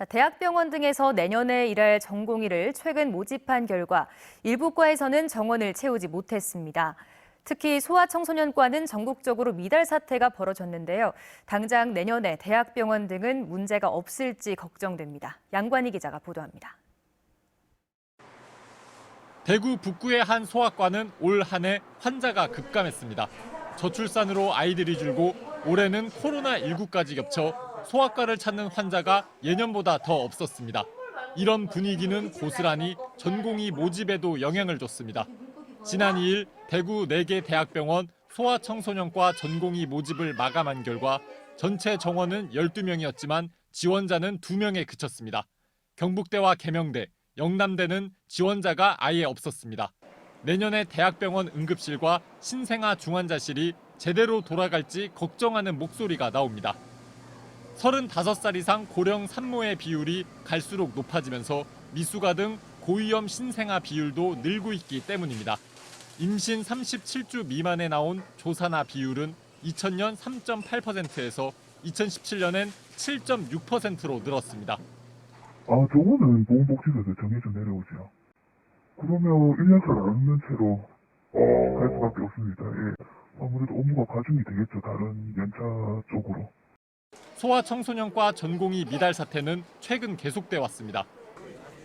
대학병원 등에서 내년에 일할 전공의를 최근 모집한 결과 일부 과에서는 정원을 채우지 못했습니다. 특히 소아청소년과는 전국적으로 미달 사태가 벌어졌는데요. 당장 내년에 대학병원 등은 문제가 없을지 걱정됩니다. 양관희 기자가 보도합니다. 대구 북구의 한 소아과는 올 한 해 환자가 급감했습니다. 저출산으로 아이들이 줄고 올해는 코로나19까지 겹쳐 소아과를 찾는 환자가 예년보다 더 없었습니다. 이런 분위기는 고스란히 전공의 모집에도 영향을 줬습니다. 지난 2일 대구 4개 대학병원 소아청소년과 전공의 모집을 마감한 결과 전체 정원은 12명이었지만 지원자는 2명에 그쳤습니다. 경북대와 계명대, 영남대는 지원자가 아예 없었습니다. 내년에 대학병원 응급실과 신생아 중환자실이 제대로 돌아갈지 걱정하는 목소리가 나옵니다. 35살 이상 고령 산모의 비율이 갈수록 높아지면서 미숙아 등 고위험 신생아 비율도 늘고 있기 때문입니다. 임신 37주 미만에 나온 조산아 비율은 2000년 3.8%에서 2017년엔 7.6%로 늘었습니다. 저거는 보건복지부에서 정해져 내려오죠. 그러면 1년차를 안 없는 채로 갈 수밖에 없습니다. 예. 아무래도 업무가 과중이 되겠죠. 다른 연차 쪽으로. 소아청소년과 전공의 미달 사태는 최근 계속돼 왔습니다.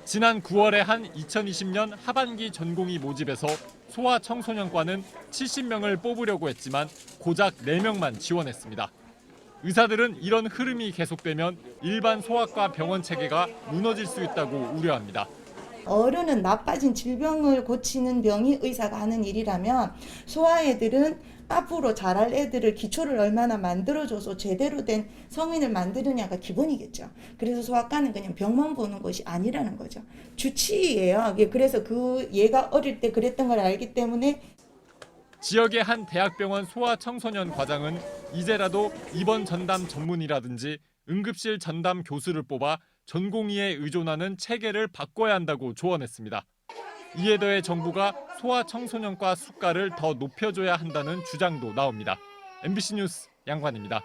지난 9월에 한 2020년 하반기 전공의 모집에서 소아청소년과는 70명을 뽑으려고 했지만 고작 4명만 지원했습니다. 의사들은 이런 흐름이 계속되면 일반 소아과 병원 체계가 무너질 수 있다고 우려합니다. 어른은 나빠진 질병을 고치는 병이 의사가 하는 일이라면 소아애들은 앞으로 자랄 애들을 기초를 얼마나 만들어줘서 제대로 된 성인을 만드느냐가 기본이겠죠. 그래서 소아과는 그냥 병만 보는 것이 아니라는 거죠. 주치의예요. 그래서 얘가 어릴 때 그랬던 걸 알기 때문에 지역의 한 대학병원 소아청소년 과장은 이제라도 입원 전담 전문의라든지 응급실 전담 교수를 뽑아 전공의에 의존하는 체계를 바꿔야 한다고 조언했습니다. 이에 더해 정부가 소아청소년과 수가를 더 높여줘야 한다는 주장도 나옵니다. MBC 뉴스 양관입니다.